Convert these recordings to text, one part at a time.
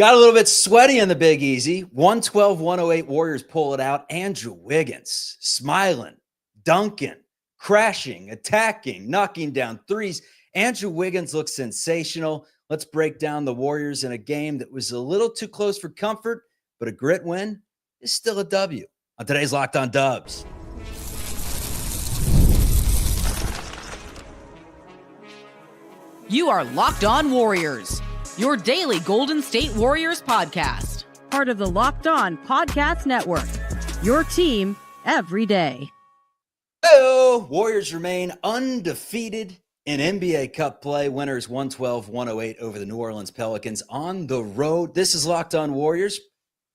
Got a little bit sweaty in the Big Easy. 112-108 Warriors pull it out. Andrew Wiggins smiling, dunking, crashing, attacking, knocking down threes. Andrew Wiggins looks sensational. Let's break down the Warriors in a game that was a little too close for comfort, but a grit win is still a W. On today's Locked On Dubs. You are Locked On Warriors, your daily Golden State Warriors podcast. Part of the Locked On Podcast Network, your team every day. Hello, Warriors remain undefeated in NBA Cup play. Winners 112-108 over the New Orleans Pelicans on the road. This is Locked On Warriors.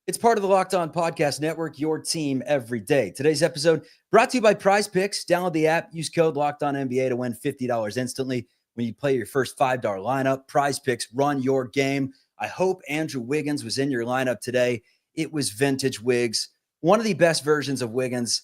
It's part of the Locked On Podcast Network, your team every day. Today's episode brought to you by PrizePicks. Download the app, use code LOCKEDONNBA to win $50 instantly when you play your first $5 lineup. PrizePicks, run your game. I hope Andrew Wiggins was in your lineup today. It was vintage Wiggs, one of the best versions of Wiggins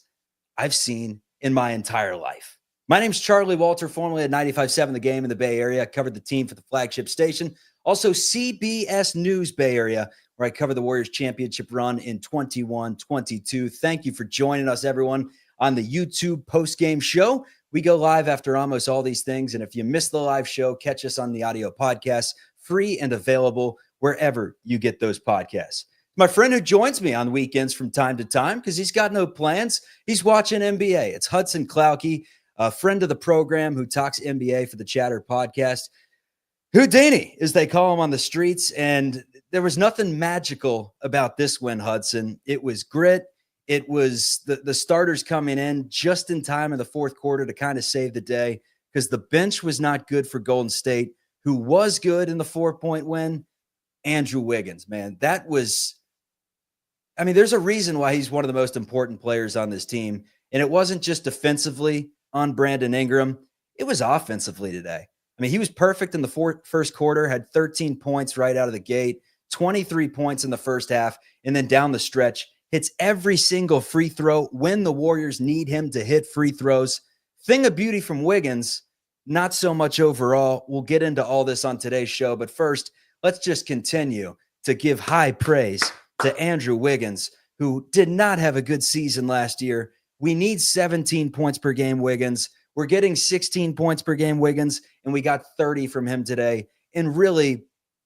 I've seen in my entire life. My name's Charlie Walter, formerly at 95.7 The Game in the Bay Area. I covered the team for the flagship station. Also CBS News Bay Area, where I cover the Warriors championship run in 21-22. Thank you for joining us, everyone, on the YouTube post-game show. We go live after almost all these things, and if you missed the live show, catch us on the audio podcast, free and available wherever you get those podcasts. My friend who joins me on weekends from time to time, because he's got no plans, he's watching NBA. It's Hudson Klauke, a friend of the program who talks NBA for the Chatter podcast. Houdini, as they call him on the streets, and there was nothing magical about this win, Hudson. It was grit. It was the starters coming in just in time in the fourth quarter to kind of save the day, because the bench was not good for Golden State. Who was good in the 4-point win? Andrew Wiggins, man. That was, I mean, there's a reason why he's one of the most important players on this team. And it wasn't just defensively on Brandon Ingram. It was offensively today. I mean, he was perfect in the first quarter, had 13 points right out of the gate, 23 points in the first half, and then down the stretch, hits every single free throw when the Warriors need him to hit free throws. Thing of beauty from Wiggins, not so much overall. We'll get into all this on today's show, but first, let's just continue to give high praise to Andrew Wiggins, who did not have a good season last year. We need 17 points per game, Wiggins. We're getting 16 points per game, Wiggins, and we got 30 from him today in really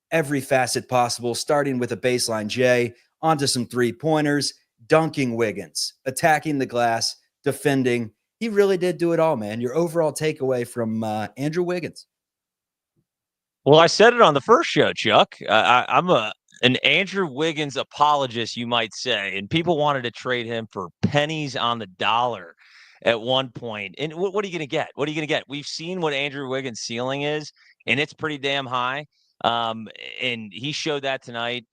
every facet possible, starting with a baseline J, onto some three-pointers, dunking Wiggins, attacking the glass, defending. He really did do it all, man. Your overall takeaway from Andrew Wiggins? Well, I said it on the first show, Chuck. I'm an Andrew Wiggins apologist, you might say, and people wanted to trade him for pennies on the dollar at one point. And what are you going to get? What are you going to get? We've seen what Andrew Wiggins' ceiling is, and it's pretty damn high. And he showed that tonight.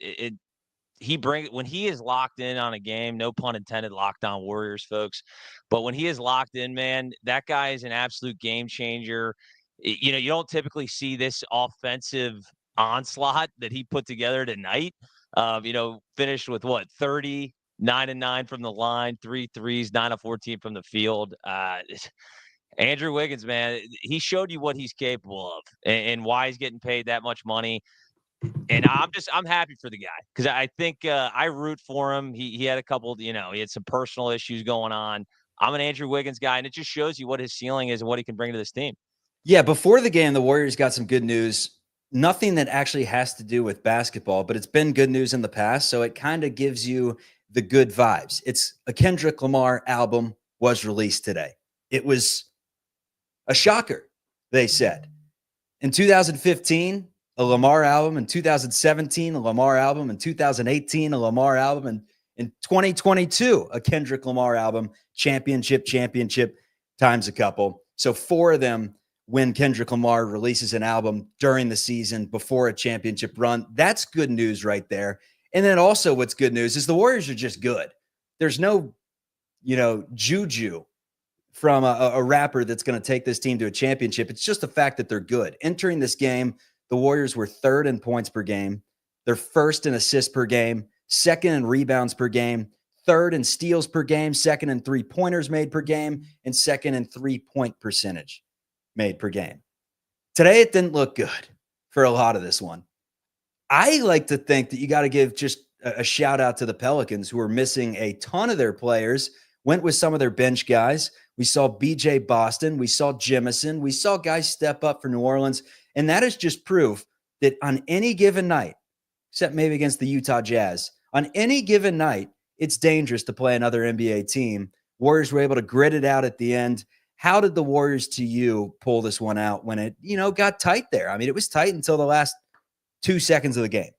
When he is locked in on a game, no pun intended, Locked On Warriors, folks. But when he is locked in, man, that guy is an absolute game changer. You don't typically see this offensive onslaught that he put together tonight. Finished with 30, 9-9 from the line, 3 threes, 9 of 14 from the field. Andrew Wiggins, man, he showed you what he's capable of and why he's getting paid that much money. And I'm happy for the guy, because I think I root for him. He had a couple, he had some personal issues going on. I'm an Andrew Wiggins guy, and it just shows you what his ceiling is and what he can bring to this team. Yeah, before the game, the Warriors got some good news. Nothing that actually has to do with basketball, but it's been good news in the past, so it kind of gives you the good vibes. It's a Kendrick Lamar album was released today. It was a shocker, they said. In 2015, a Lamar album. In 2017, a Lamar album. In 2018, a Lamar album. And in 2022, a Kendrick Lamar album. Championship times a couple. So 4 of them when Kendrick Lamar releases an album during the season before a championship run. That's good news right there. And then also what's good news is the Warriors are just good. There's no, juju from a rapper that's going to take this team to a championship. It's just the fact that they're good. Entering this game, the Warriors were 3rd in points per game. They're 1st in assists per game, 2nd in rebounds per game, 3rd in steals per game, 2nd in three-pointers made per game, and 2nd in three-point percentage made per game. Today, it didn't look good for a lot of this one. I like to think that you got to give just a shout out to the Pelicans, who are missing a ton of their players, went with some of their bench guys. We saw BJ Boston. We saw Jemison. We saw guys step up for New Orleans. And that is just proof that on any given night, except maybe against the Utah Jazz, on any given night, it's dangerous to play another NBA team. Warriors were able to grit it out at the end. How did the Warriors, to you, pull this one out when it, got tight there? I mean, it was tight until the last 2 seconds of the game.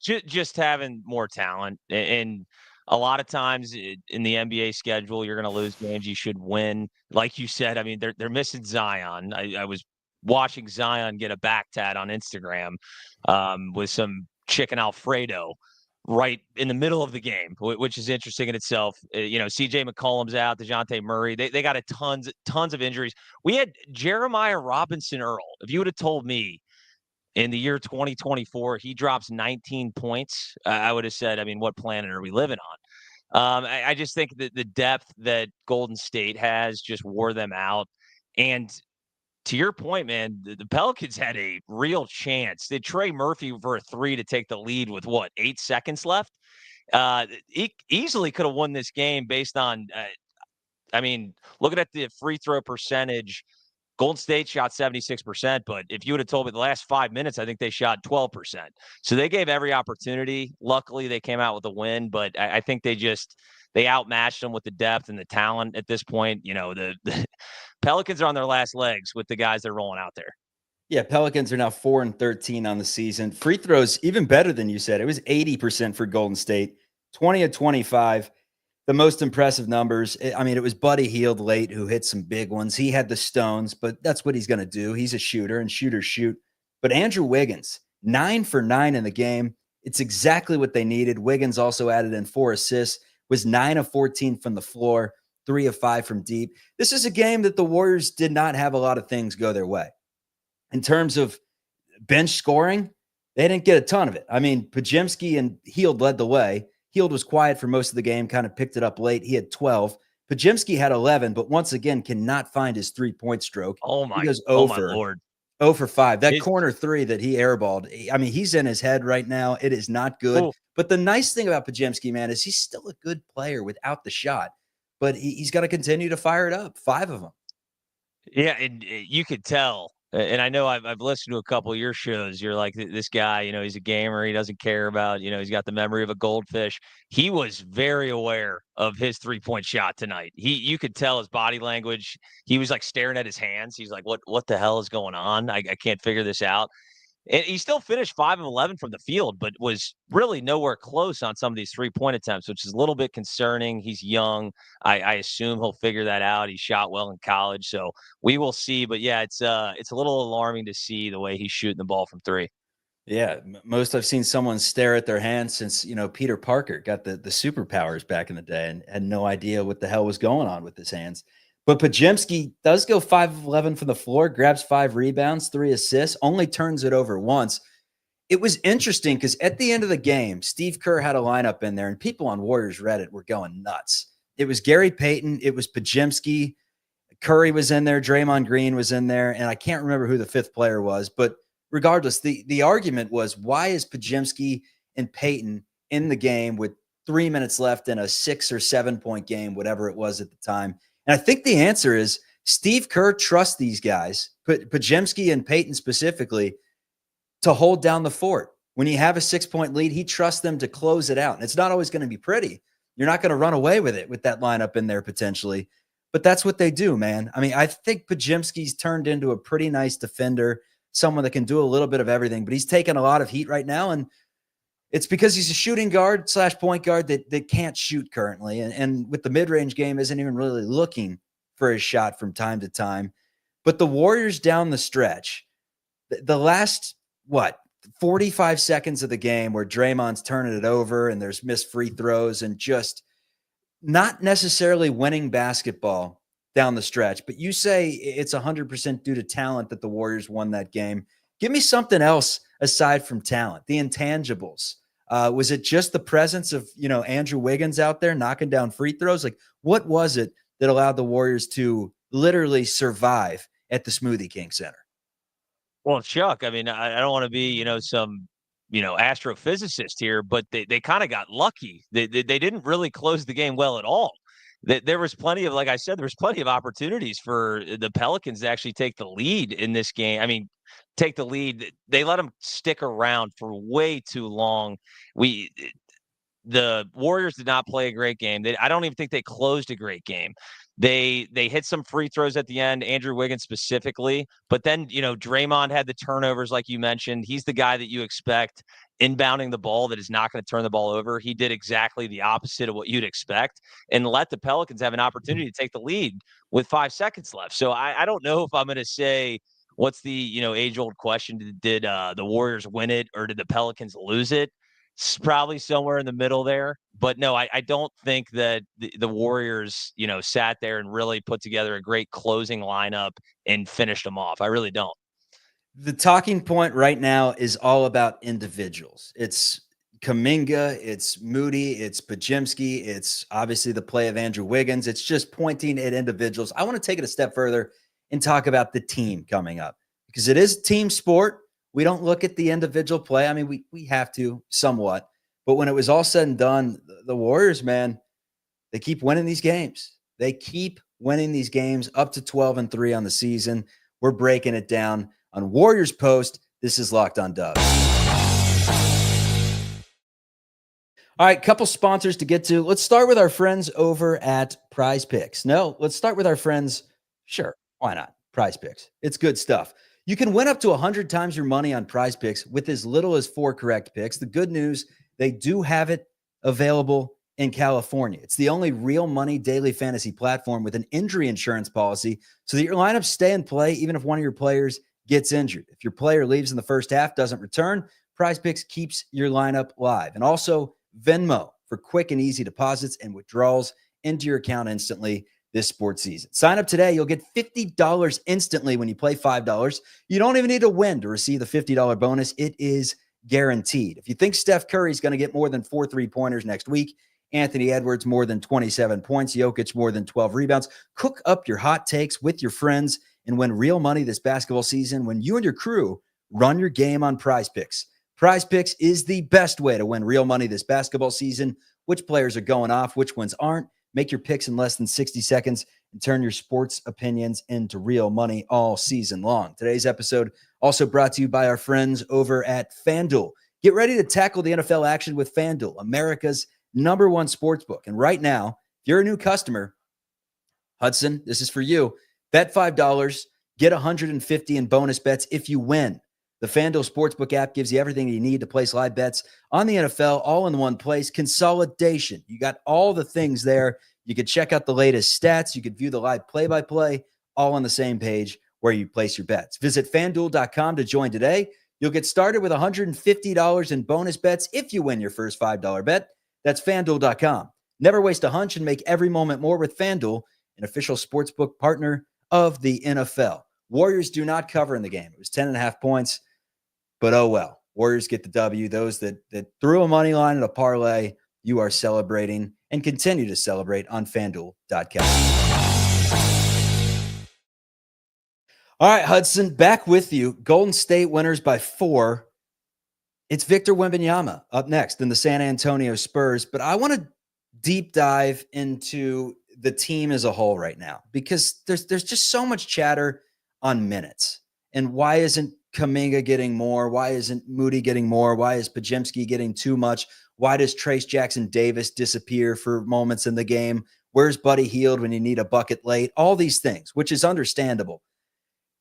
Just having more talent. And a lot of times in the NBA schedule, you're going to lose games you should win. Like you said, I mean, they're missing Zion. I was watching Zion get a back tat on Instagram with some chicken Alfredo right in the middle of the game, which is interesting in itself. CJ McCollum's out, DeJounte Murray. They got tons of injuries. We had Jeremiah Robinson Earl. If you would have told me in the year 2024 he drops 19 points, I would have said, I mean, what planet are we living on? I just think that the depth that Golden State has just wore them out. And to your point, man, the Pelicans had a real chance. They Trey Murphy for a 3 to take the lead with 8 seconds left. He easily could have won this game based on, looking at the free throw percentage. Golden State shot 76%, but if you would have told me the last 5 minutes, I think they shot 12%. So they gave every opportunity. Luckily, they came out with a win, but I think they outmatched them with the depth and the talent at this point. The Pelicans are on their last legs with the guys they're rolling out there. Yeah, Pelicans are now 4-13 on the season. Free throws, even better than you said. It was 80% for Golden State, 20 of 25. The most impressive numbers. It was Buddy Hield late who hit some big ones. He had the stones, but that's what he's going to do. He's a shooter, and shooters shoot. But Andrew Wiggins, 9 for 9 in the game. It's exactly what they needed. Wiggins also added in 4 assists, was 9 of 14 from the floor, 3 of 5 from deep. This is a game that the Warriors did not have a lot of things go their way. In terms of bench scoring, they didn't get a ton of it. Podziemski and Hield led the way. Hield was quiet for most of the game, kind of picked it up late. He had 12. Podziemski had 11, but once again cannot find his three-point stroke. He goes 0 my Lord. 0 for 5. That corner 3 that he airballed, he's in his head right now. It is not good. Ooh. But the nice thing about Podziemski, man, is he's still a good player without the shot. But he's got to continue to fire it up. 5 of them. Yeah, and you could tell. And I know I've listened to a couple of your shows. You're like, this guy, he's a gamer. He doesn't care about, he's got the memory of a goldfish. He was very aware of his 3-point shot tonight. You could tell his body language. He was like staring at his hands. He's like, what the hell is going on? I can't figure this out. And he still finished 5 of 11 from the field, but was really nowhere close on some of these 3-point attempts, which is a little bit concerning. He's young. I assume he'll figure that out. He shot well in college, so we will see. But yeah, it's a little alarming to see the way he's shooting the ball from 3. Yeah, most I've seen someone stare at their hands since Peter Parker got the superpowers back in the day and had no idea what the hell was going on with his hands. But Podziemski does go 5 of 11 from the floor, grabs 5 rebounds, 3 assists, only turns it over once. It was interesting because at the end of the game, Steve Kerr had a lineup in there, and people on Warriors Reddit were going nuts. It was Gary Payton. It was Podziemski. Curry was in there. Draymond Green was in there. And I can't remember who the 5th player was. But regardless, the argument was, why is Podziemski and Payton in the game with 3 minutes left in a 6 or 7 point game, whatever it was at the time? And I think the answer is Steve Kerr trusts these guys, Podziemski and Payton specifically, to hold down the fort. When you have a 6-point lead, he trusts them to close it out. And it's not always going to be pretty. You're not going to run away with it with that lineup in there potentially. But that's what they do, man. I think Podziemski's turned into a pretty nice defender, someone that can do a little bit of everything. But he's taking a lot of heat right now, and it's because he's a shooting guard / point guard that can't shoot currently. And with the mid-range game, isn't even really looking for his shot from time to time. But the Warriors down the stretch, the last, 45 seconds of the game where Draymond's turning it over and there's missed free throws and just not necessarily winning basketball down the stretch. But you say it's 100% due to talent that the Warriors won that game. Give me something else aside from talent, the intangibles. Was it just the presence of, Andrew Wiggins out there knocking down free throws? Like, what was it that allowed the Warriors to literally survive at the Smoothie King Center? Well, Chuck, I mean, I don't want to be, some, astrophysicist here, but they kind of got lucky. They didn't really close the game well at all. There was plenty of, like I said, there was plenty of opportunities for the Pelicans to actually take the lead in this game. I mean, take the lead. They let them stick around for way too long. The Warriors did not play a great game. I don't even think they closed a great game. They hit some free throws at the end, Andrew Wiggins specifically, but then, Draymond had the turnovers like you mentioned. He's the guy that you expect inbounding the ball that is not going to turn the ball over. He did exactly the opposite of what you'd expect and let the Pelicans have an opportunity to take the lead with 5 seconds left. So I don't know if I'm going to say what's the, age-old question. Did the Warriors win it or did the Pelicans lose it? It's probably somewhere in the middle there. But no, I don't think that the Warriors, sat there and really put together a great closing lineup and finished them off. I really don't. The talking point right now is all about individuals. It's Kuminga, it's Moody, it's Pajimski, it's obviously the play of Andrew Wiggins. It's just pointing at individuals. I want to take it a step further and talk about the team coming up because it is team sport. We don't look at the individual play. I mean, we have to somewhat, but when it was all said and done, the Warriors, man, they keep winning these games. They keep winning these games up to 12-3 on the season. We're breaking it down on Warriors Post. This is Locked On Dubs. All right, couple sponsors to get to. Let's start with our friends over at PrizePicks. No, let's start with our friends. Sure, why not? PrizePicks. It's good stuff. You can win up to 100 times your money on PrizePicks with as little as 4 correct picks. The good news, they do have it available in California. It's the only real money daily fantasy platform with an injury insurance policy so that your lineups stay in play even if one of your players gets injured. If your player leaves in the first half, doesn't return, PrizePicks keeps your lineup live. And also Venmo for quick and easy deposits and withdrawals into your account instantly this sports season. Sign up today. You'll get $50 instantly when you play $5. You don't even need to win to receive the $50 bonus. It is guaranteed. If you think Steph Curry is going to get more than 4 3-pointers next week, Anthony Edwards more than 27 points, Jokic more than 12 rebounds, cook up your hot takes with your friends and win real money this basketball season when you and your crew run your game on PrizePicks. PrizePicks is the best way to win real money this basketball season. Which players are going off, which ones aren't. Make your picks in less than 60 seconds and turn your sports opinions into real money all season long. Today's episode also brought to you by our friends over at FanDuel. Get ready to tackle the NFL action with FanDuel, America's #1 sportsbook. And right now, if you're a new customer, Hudson, this is for you. Bet $5, get $150 in bonus bets if you win. The FanDuel Sportsbook app gives you everything you need to place live bets on the NFL all in one place. Consolidation. You got all the things there. You could check out the latest stats. You could view the live play-by-play all on the same page where you place your bets. Visit FanDuel.com to join today. You'll get started with $150 in bonus bets if you win your first $5 bet. That's FanDuel.com. Never waste a hunch and make every moment more with FanDuel, an official sportsbook partner of the NFL. Warriors do not cover in the game. It was 10.5 points. But oh well, Warriors get the W. Those that threw a money line at a parlay, you are celebrating and continue to celebrate on FanDuel.com. All right, Hudson, back with you. Golden State winners by 4. It's Victor Wembanyama up next in the San Antonio Spurs. But I want to deep dive into the team as a whole right now because there's just so much chatter on minutes. And why isn't Kuminga getting more? Why isn't Moody getting more? Why is Pajimski getting too much? Why does Trace Jackson Davis disappear for moments in the game? Where's Buddy Hield when you need a bucket late? All these things, which is understandable.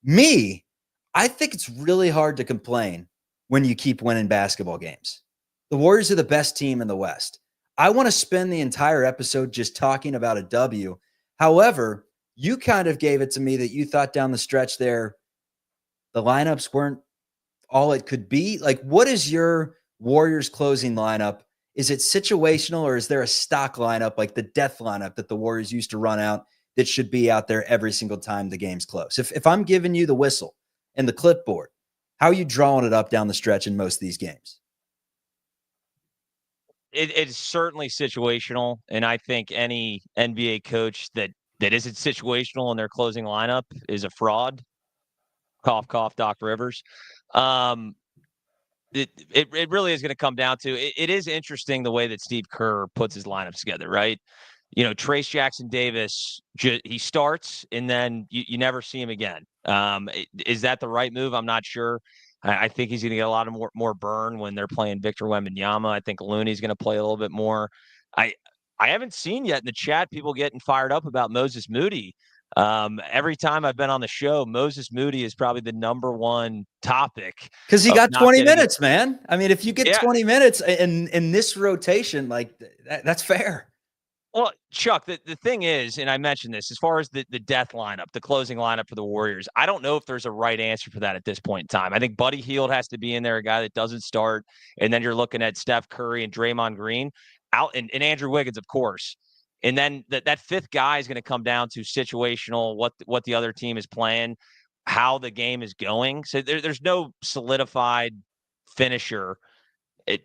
I think it's really hard to complain when you keep winning basketball games. The Warriors are the best team in the West. I want to spend the entire episode just talking about a W. However, you kind of gave it to me that you thought down the stretch there, the lineups weren't all it could be. Like, what is your Warriors closing lineup? Is it situational or is there a stock lineup like the death lineup that the Warriors used to run out that should be out there every single time the game's close? If I'm giving you the whistle and the clipboard, how are you drawing it up down the stretch in most of these games? It's certainly situational. And I think any NBA coach that isn't situational in their closing lineup is a fraud. Cough, cough, Doc Rivers. It really is going to come down to it is interesting the way that Steve Kerr puts his lineups together, right? Trace Jackson Davis, he starts and then you never see him again. Is that the right move? I'm not sure. I think he's going to get a lot of more burn when they're playing Victor Wembanyama. I think Looney's going to play a little bit more. I haven't seen yet in the chat people getting fired up about Moses Moody. Every time I've been on the show, Moses Moody is probably the number one topic. Because he got 20 minutes, man. I mean, if you get 20 minutes in this rotation, like that's fair. Well, Chuck, the thing is, and I mentioned this, as far as the death lineup, the closing lineup for the Warriors, I don't know if there's a right answer for that at this point in time. I think Buddy Hield has to be in there, a guy that doesn't start. And then you're looking at Steph Curry and Draymond Green out and Andrew Wiggins, of course. And then that fifth guy is going to come down to situational, what the other team is playing, how the game is going. So there's no solidified finisher.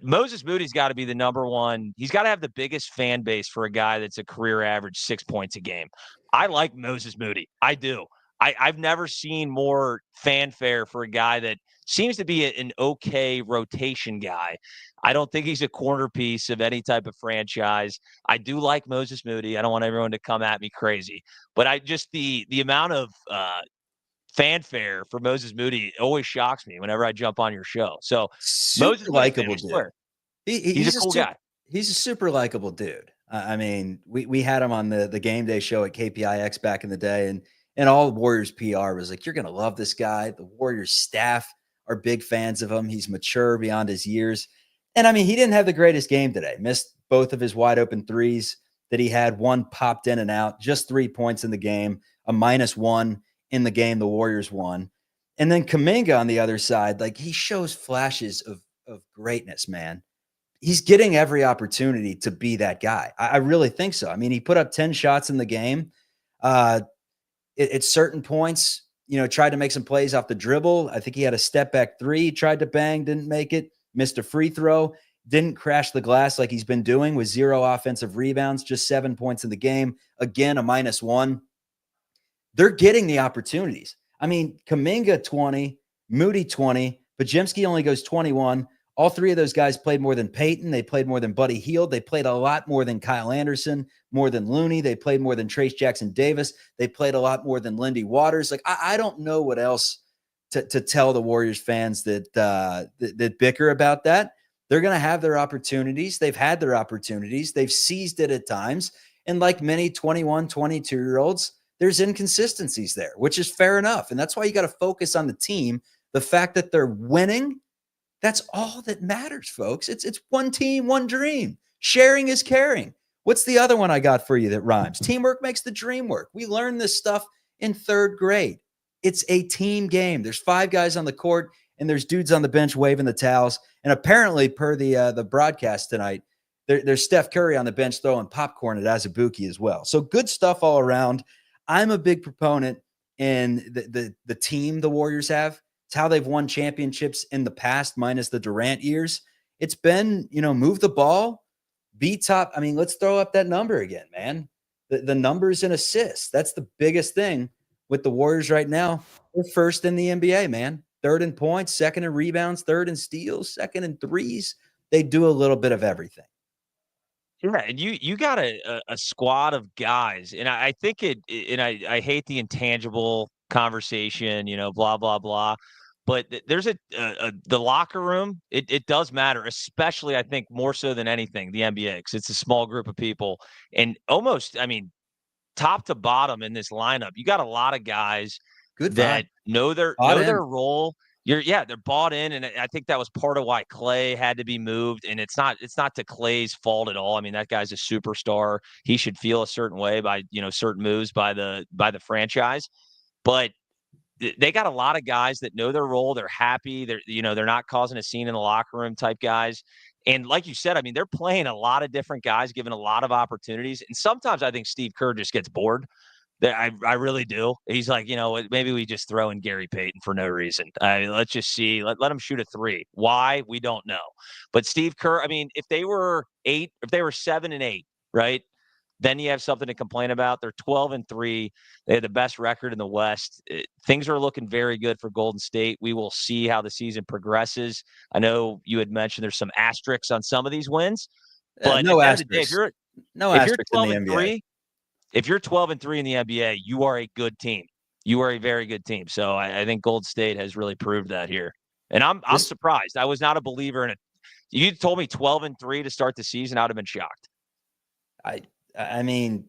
Moses Moody's got to be the number one. He's got to have the biggest fan base for a guy that's a career average 6 points a game. I like Moses Moody. I do. I've never seen more fanfare for a guy that seems to be an okay rotation guy. I don't think he's a corner piece of any type of franchise. I do like Moses Moody. I don't want everyone to come at me crazy, but I just the amount of fanfare for Moses Moody always shocks me whenever I jump on your show. So super likable dude. He's a cool guy. He's a super likable dude. I mean, we had him on the game day show at KPIX back in the day, and all Warriors PR was like, "You're gonna love this guy." The Warriors staff are big fans of him. He's mature beyond his years, and I mean, he didn't have the greatest game today. Missed both of his wide open threes that he had. One popped in and out. Just 3 points in the game. A -1. In the game the Warriors won. And then Kuminga on the other side, like he shows flashes of greatness, man. He's getting every opportunity to be that guy. I really think so. I mean, he put up 10 shots in the game. At certain points, tried to make some plays off the dribble. I think he had a step back three, tried to bang, didn't make it, missed a free throw, didn't crash the glass like he's been doing with 0 offensive rebounds, just 7 points in the game. Again, a -1. They're getting the opportunities. I mean, Kuminga 20, Moody 20, Podziemski only goes 21. All three of those guys played more than Peyton. They played more than Buddy Hield. They played a lot more than Kyle Anderson, more than Looney. They played more than Trace Jackson Davis. They played a lot more than Lindy Waters. Like, I don't know what else to tell the Warriors fans that bicker about that. They're going to have their opportunities. They've had their opportunities. They've seized it at times. And like many 21, 22-year-olds, there's inconsistencies there, which is fair enough. And that's why you got to focus on the team. The fact that they're winning, that's all that matters, folks. It's one team, one dream. Sharing is caring. What's the other one I got for you that rhymes? Teamwork makes the dream work. We learned this stuff in 3rd grade. It's a team game. There's 5 guys on the court, and there's dudes on the bench waving the towels. And apparently, per the broadcast tonight, there's Steph Curry on the bench throwing popcorn at Azubuike as well. So good stuff all around. I'm a big proponent in the team the Warriors have. It's how they've won championships in the past, minus the Durant years. It's been, move the ball, be top. I mean, let's throw up that number again, man. The numbers and assists. That's the biggest thing with the Warriors right now. They're first in the NBA, man. 3rd in points, 2nd in rebounds, 3rd in steals, 2nd in threes. They do a little bit of everything. Yeah, and you got a squad of guys, and I think I hate the intangible conversation, blah blah blah, but there's the locker room. It does matter, especially I think more so than anything the NBA, because it's a small group of people, and almost top to bottom in this lineup, you got a lot of guys that know their role. They're bought in, and I think that was part of why Clay had to be moved. And it's not to Clay's fault at all. I mean, that guy's a superstar. He should feel a certain way by certain moves by the franchise. But they got a lot of guys that know their role. They're happy. They're not causing a scene in the locker room type guys. And like you said, I mean, they're playing a lot of different guys, given a lot of opportunities. And sometimes I think Steve Kerr just gets bored. I really do. He's like, maybe we just throw in Gary Payton for no reason. Let's just see. Let him shoot a 3. Why? We don't know. But Steve Kerr, I mean, if they were 7-8, right? then you have something to complain about. They're 12-3. They had the best record in the West. Things are looking very good for Golden State. We will see how the season progresses. I know you had mentioned there's some asterisks on some of these wins, but No at the end of the day, asterisks. No if you're asterisks in the NBA. 12-3, if you're 12-3 in the NBA, you are a good team. You are a very good team. So I think Golden State has really proved that here. And I'm surprised. I was not a believer in it. You told me 12-3 to start the season, I would have been shocked. I mean,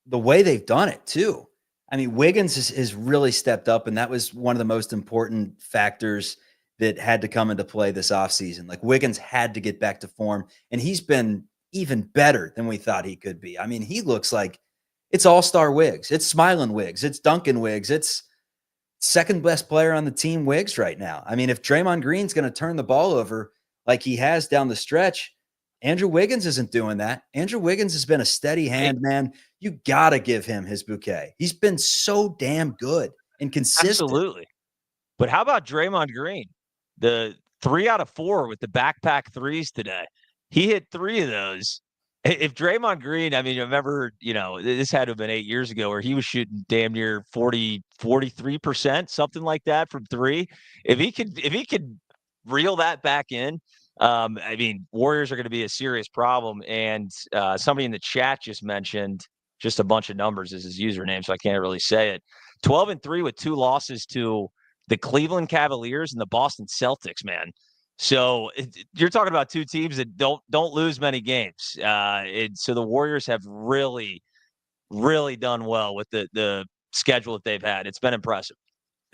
the way they've done it too. I mean, Wiggins has really stepped up, and that was one of the most important factors that had to come into play this offseason. Like, Wiggins had to get back to form, and he's been even better than we thought he could be. I mean, he looks like it's all-star Wiggs. It's smiling Wiggs. It's Duncan Wiggs. It's second best player on the team Wiggs right now. I mean, if Draymond Green's going to turn the ball over like he has down the stretch, Andrew Wiggins isn't doing that. Andrew Wiggins has been a steady hand, man. You got to give him his bouquet. He's been so damn good and consistent. Absolutely. But how about Draymond Green? The 3 out of 4 with the backpack threes today. He hit 3 of those. If Draymond Green, I mean, remember, this had to have been 8 years ago where he was shooting damn near 43%, something like that from 3. If he could reel that back in, I mean, Warriors are going to be a serious problem. And somebody in the chat just mentioned just a bunch of numbers as his username, so I can't really say it. 12-3 with 2 losses to the Cleveland Cavaliers and the Boston Celtics, man. So you're talking about 2 teams that don't lose many games. So the Warriors have really, really done well with the schedule that they've had. It's been impressive.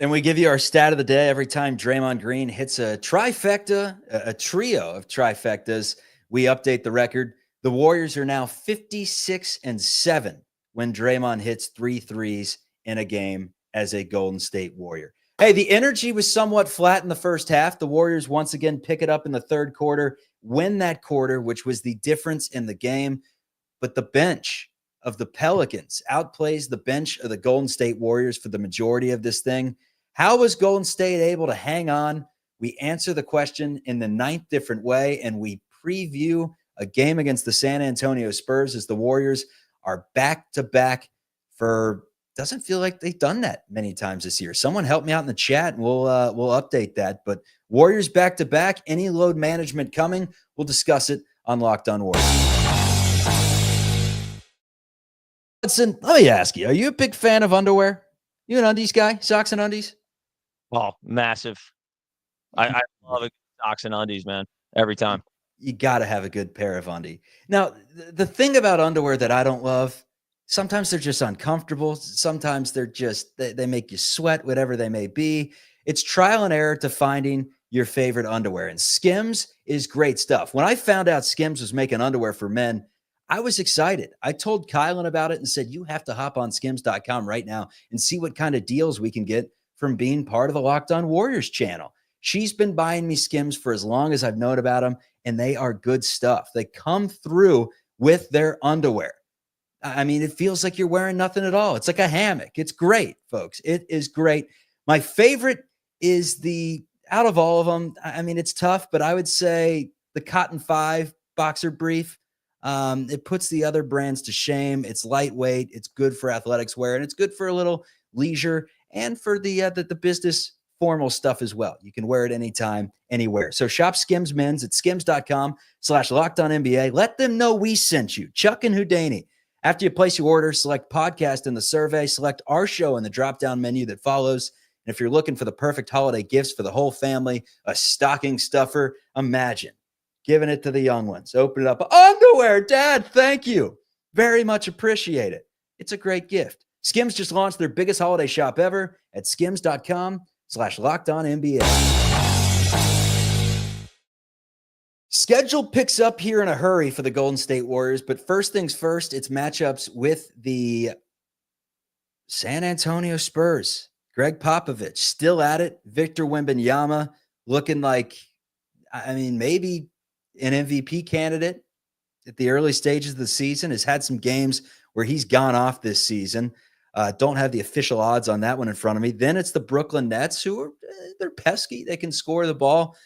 And we give you our stat of the day every time Draymond Green hits a trifecta, a trio of trifectas. We update the record. The Warriors are now 56-7 when Draymond hits 3 threes in a game as a Golden State Warrior. Hey, the energy was somewhat flat in the first half. The Warriors once again pick it up in the third quarter, win that quarter, which was the difference in the game. But the bench of the Pelicans outplays the bench of the Golden State Warriors for the majority of this thing. How was Golden State able to hang on? We answer the question in the 9th different way, and we preview a game against the San Antonio Spurs as the Warriors are back-to-back for – doesn't feel like they've done that many times this year. Someone help me out in the chat, and we'll update that. But Warriors back-to-back, any load management coming? We'll discuss it on Locked On Warriors. Hudson, let me ask you, are you a big fan of underwear? You an undies guy? Socks and undies? Oh, massive. I love it. Socks and undies, man. Every time. You got to have a good pair of undies. Now, the thing about underwear that I don't love, sometimes they're just uncomfortable. Sometimes they're just, they make you sweat, whatever they may be. It's trial and error to finding your favorite underwear. And Skims is great stuff. When I found out Skims was making underwear for men, I was excited. I told Kylan about it and said, you have to hop on skims.com right now and see what kind of deals we can get from being part of the Locked On Warriors channel. She's been buying me Skims for as long as I've known about them, and they are good stuff. They come through with their underwear. I mean, it feels like you're wearing nothing at all. It's like a hammock. It's great, folks. It is great. My favorite is out of all of them, I mean, it's tough, but I would say the Cotton 5 boxer brief. It puts the other brands to shame. It's lightweight. It's good for athletics wear, and it's good for a little leisure and for the business formal stuff as well. You can wear it anytime, anywhere. So shop SKIMS Mens at skims.com/LockedOnNBA. Let them know we sent you, Chuck and Houdaney. After you place your order, select podcast in the survey, select our show in the drop-down menu that follows. And if you're looking for the perfect holiday gifts for the whole family, a stocking stuffer, imagine giving it to the young ones. Open it up. Underwear, Dad, thank you. Very much appreciate it. It's a great gift. Skims just launched their biggest holiday shop ever at skims.com/LockedOnNBA. Schedule picks up here in a hurry for the Golden State Warriors, but first things first, it's matchups with the San Antonio Spurs. Greg Popovich still at it. Victor Wembanyama looking like, I mean, maybe an MVP candidate at the early stages of the season. Has had some games where he's gone off this season. Don't have the official odds on that one in front of me. Then it's the Brooklyn Nets, who are they're pesky. They can score the ball.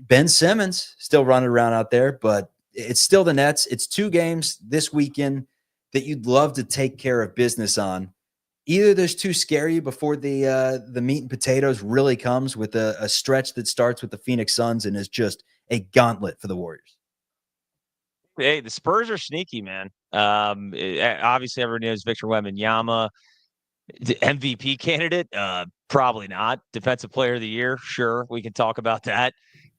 Ben Simmons still running around out there, but it's still the Nets. It's 2 games this weekend. that you'd love to take care of business on? Either those two scare you before the meat and potatoes really comes with a stretch that starts with the Phoenix Suns and is just a gauntlet for the Warriors. Hey, the Spurs are sneaky, man. Obviously, everyone knows Victor Wembanyama, the MVP candidate. Probably not. Defensive Player of the Year, sure, we can talk about that.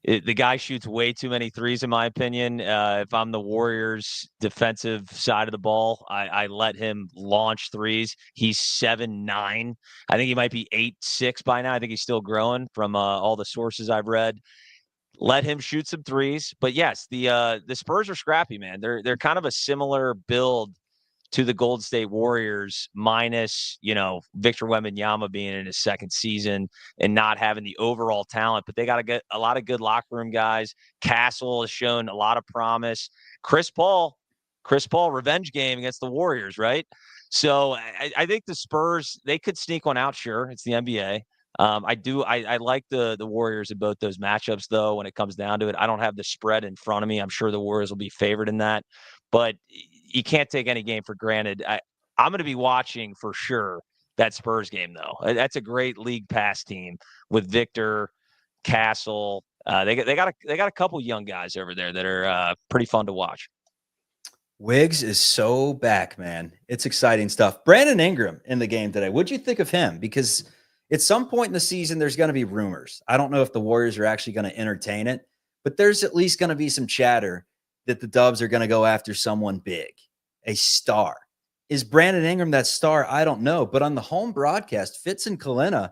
The guy shoots way too many threes, in my opinion. If I'm the Warriors' defensive side of the ball, I let him launch threes. He's 7'9". I think he might be 8'6" by now. I think he's still growing from all the sources I've read. Let him shoot some threes. But yes, the Spurs are scrappy, man. They're kind of a similar build to the Golden State Warriors, minus, Victor Wembanyama being in his second season and not having the overall talent. But they got to get a lot of good locker room guys. Castle has shown a lot of promise. Chris Paul, revenge game against the Warriors, right? So I think the Spurs, they could sneak one out. Sure, it's the NBA. I like the Warriors in both those matchups, though. When it comes down to it, I don't have the spread in front of me. I'm sure the Warriors will be favored in that, but you can't take any game for granted. I'm going to be watching for sure that Spurs game, though. That's a great league pass team with Victor, Castle. They got a couple young guys over there that are pretty fun to watch. Wiggs is so back, man. It's exciting stuff. Brandon Ingram in the game today. What'd you think of him? Because at some point in the season, there's going to be rumors. I don't know if the Warriors are actually going to entertain it, but there's at least going to be some chatter that the Dubs are going to go after someone big, a star. Is Brandon Ingram that star? I don't know. But on the home broadcast, Fitz and Kalina,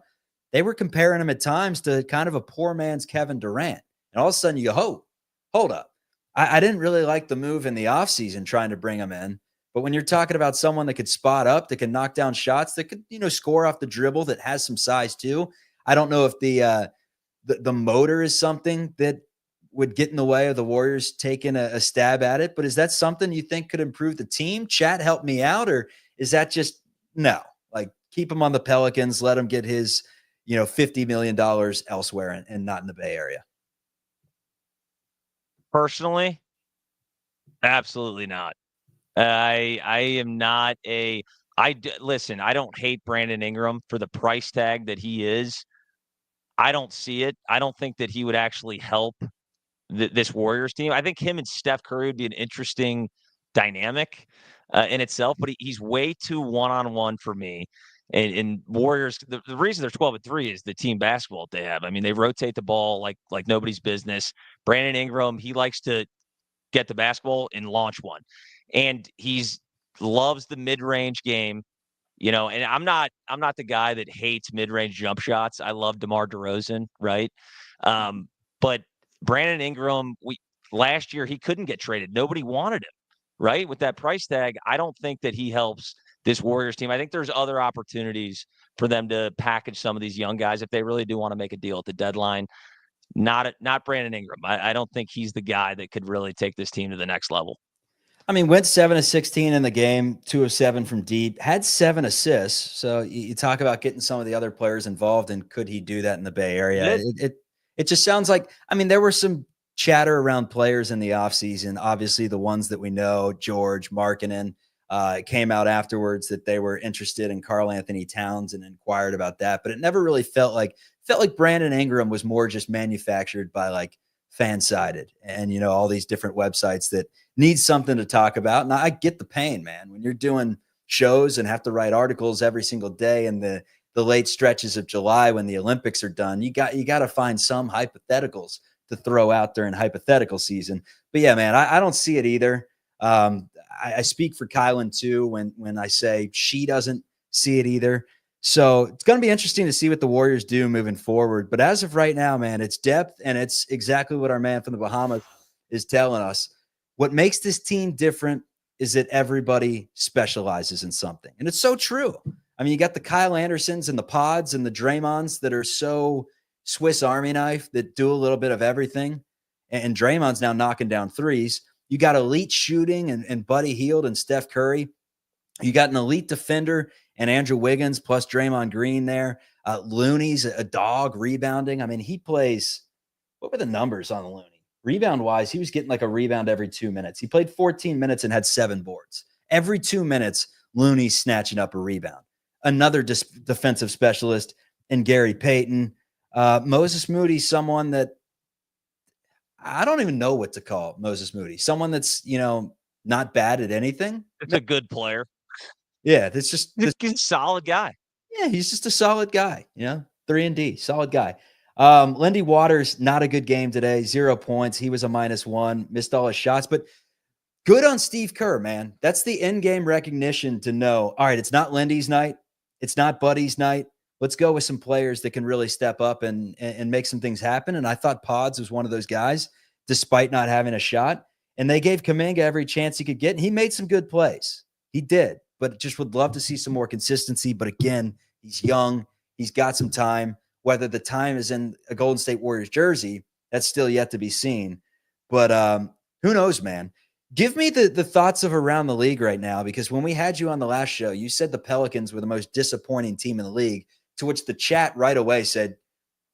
they were comparing him at times to kind of a poor man's Kevin Durant. And all of a sudden you go, hold up. I didn't really like the move in the offseason trying to bring him in. But when you're talking about someone that could spot up, that can knock down shots, that could, score off the dribble, that has some size too. I don't know if the motor is something that would get in the way of the Warriors taking a stab at it. But is that something you think could improve the team? Chat, help me out. Or is that just no? Like, keep him on the Pelicans, let him get his, $50 million elsewhere and not in the Bay Area. Personally, absolutely not. I am not listen, I don't hate Brandon Ingram for the price tag that he is. I don't see it. I don't think that he would actually help this Warriors team. I think him and Steph Curry would be an interesting dynamic in itself, but he's way too one-on-one for me. And Warriors, the reason they're 12-3 is the team basketball they have. I mean, they rotate the ball like nobody's business. Brandon Ingram, he likes to get the basketball and launch one. And loves the mid-range game, and I'm not the guy that hates mid-range jump shots. I love DeMar DeRozan, right? But Brandon Ingram, last year he couldn't get traded. Nobody wanted him, right? With that price tag, I don't think that he helps this Warriors team. I think there's other opportunities for them to package some of these young guys if they really do want to make a deal at the deadline. Not Brandon Ingram. I don't think he's the guy that could really take this team to the next level. I mean, went 7 of 16 in the game, 2 of 7 from deep, had 7 assists. So you talk about getting some of the other players involved, and could he do that in the Bay Area? It just sounds like, I mean, there were some chatter around players in the offseason. Obviously, the ones that we know, George, Markkanen, came out afterwards that they were interested in Karl Anthony Towns and inquired about that. But it never really felt like Brandon Ingram was more just manufactured by like Fansided and, all these different websites that need something to talk about. And I get the pain, man, when you're doing shows and have to write articles every single day in the late stretches of July when the Olympics are done. You got to find some hypotheticals to throw out during hypothetical season. But yeah, man, I don't see it either. I speak for Kylan too when I say she doesn't see it either. So it's going to be interesting to see what the Warriors do moving forward. But as of right now, man, it's depth, and it's exactly what our man from the Bahamas is telling us. What makes this team different is that everybody specializes in something. And it's so true. I mean, you got the Kyle Andersons and the Pods and the Draymonds that are so Swiss Army knife that do a little bit of everything. And Draymond's now knocking down threes. You got elite shooting and Buddy Hield and Steph Curry. You got an elite defender and Andrew Wiggins plus Draymond Green there. Looney's a dog rebounding. I mean, he plays – what were the numbers on Looney? Rebound-wise, he was getting like a rebound every 2 minutes. He played 14 minutes and had 7 boards. Every 2 minutes, Looney's snatching up a rebound. Another defensive specialist in Gary Payton. Moses Moody, someone that I don't even know what to call Moses Moody. Someone that's, not bad at anything. It's a good player. Yeah, that's just He's a solid guy. Yeah, he's just a solid guy. 3-and-D, solid guy. Lindy Waters, not a good game today. 0 points. He was a -1, missed all his shots, but good on Steve Kerr, man. That's the in-game recognition to know, all right, it's not Lindy's night. It's not Buddy's night. Let's go with some players that can really step up and make some things happen. And I thought Pods was one of those guys, despite not having a shot. And they gave Kuminga every chance he could get. And he made some good plays. He did. But just would love to see some more consistency. But again, he's young. He's got some time. Whether the time is in a Golden State Warriors jersey, that's still yet to be seen. But who knows, man? Give me the thoughts of around the league right now, because when we had you on the last show, you said the Pelicans were the most disappointing team in the league, to which the chat right away said,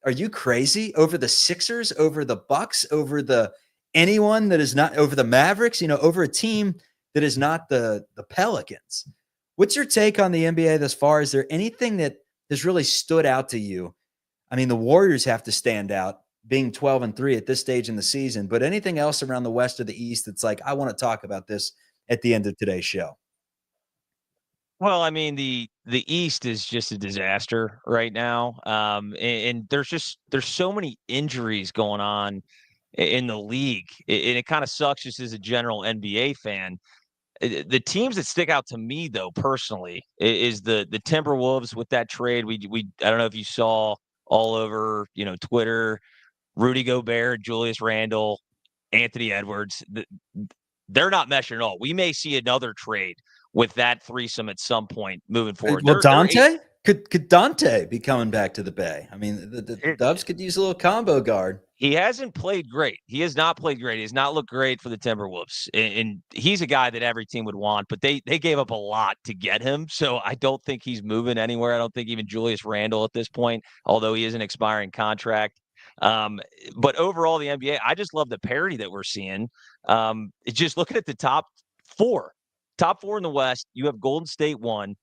are you crazy? Over the Sixers, over the Bucks, over the anyone that is not, over the Mavericks, over a team that is not the Pelicans. What's your take on the NBA thus far? Is there anything that has really stood out to you? I mean, the Warriors have to stand out, being 12-3 at this stage in the season, but anything else around the West or the East that's like, I want to talk about this at the end of today's show? Well, I mean, the East is just a disaster right now. And there's so many injuries going on in the league. And it kind of sucks just as a general NBA fan. The teams that stick out to me, though, personally, is the Timberwolves with that trade. I don't know if you saw all over, Twitter, Rudy Gobert, Julius Randle, Anthony Edwards. They're not meshing at all. We may see another trade with that threesome at some point moving forward. Well, Dante? Could Dante be coming back to the Bay? I mean, the Dubs could use a little combo guard. He hasn't played great. He has not played great. He has not looked great for the Timberwolves. And he's a guy that every team would want, but they gave up a lot to get him. So I don't think he's moving anywhere. I don't think even Julius Randle at this point, although he is an expiring contract. But overall, the NBA, I just love the parity that we're seeing. Just looking at the top four in the West, you have Golden State 1,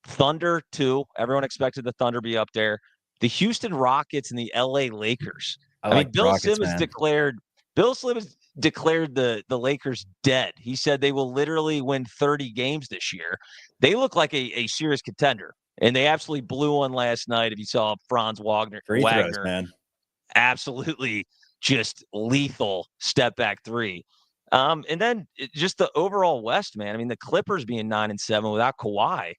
Thunder 2. Everyone expected the Thunder to be up there. The Houston Rockets and the LA Lakers. I mean, Bill Simmons declared the Lakers dead. He said they will literally win 30 games this year. They look like a serious contender, and they absolutely blew one last night. If you saw Franz Wagner, Throws, man. Absolutely just lethal step back three. And then just the overall West, man. I mean, the Clippers being 9-7 without Kawhi.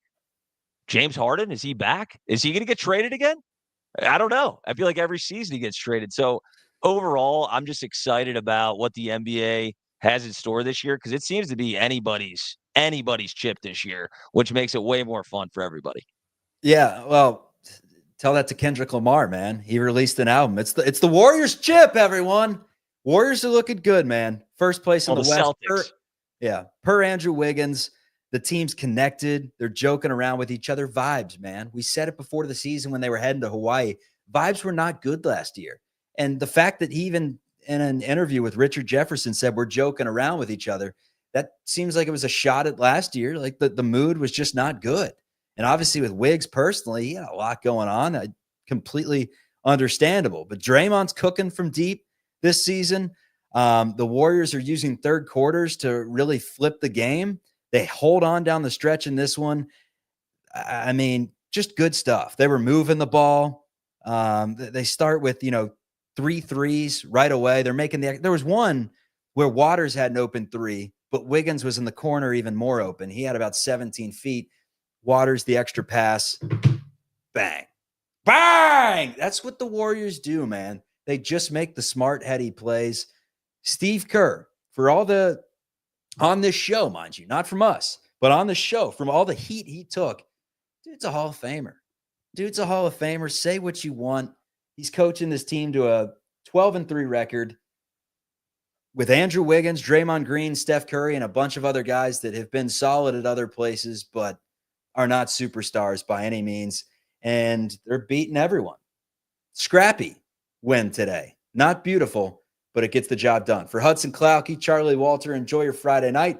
James Harden, is he back? Is he going to get traded again? I don't know. I feel like every season he gets traded. So overall, I'm just excited about what the NBA has in store this year, because it seems to be anybody's chip this year, which makes it way more fun for everybody. Yeah, well, tell that to Kendrick Lamar, man. He released an album. It's the Warriors chip, everyone. Warriors are looking good, man. First place in the West. Celtics. Per Andrew Wiggins. The team's connected. They're joking around with each other. Vibes, man. We said it before the season when they were heading to Hawaii. Vibes were not good last year. And the fact that he even in an interview with Richard Jefferson said we're joking around with each other, that seems like it was a shot at last year. Like the mood was just not good. And obviously with Wiggs personally, he had a lot going on. Completely understandable. But Draymond's cooking from deep this season. The Warriors are using third quarters to really flip the game. They hold on down the stretch in this one. I mean, just good stuff. They were moving the ball. They start with, 3 threes right away. They're making there was one where Waters had an open 3, but Wiggins was in the corner even more open. He had about 17 feet. Waters, the extra pass. Bang. Bang! That's what the Warriors do, man. They just make the smart, heady plays. Steve Kerr, for all on this show, mind you, not from us, but on the show, from all the heat he took, dude's a Hall of Famer. Dude's a Hall of Famer. Say what you want. He's coaching this team to a 12-3 record with Andrew Wiggins, Draymond Green, Steph Curry, and a bunch of other guys that have been solid at other places, but are not superstars by any means. And they're beating everyone. Scrappy win today. Not beautiful, but it gets the job done. For Hudson Klauke, Charlie Walter, enjoy your Friday night.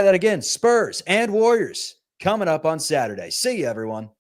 that again, Spurs and Warriors coming up on Saturday. See you, everyone.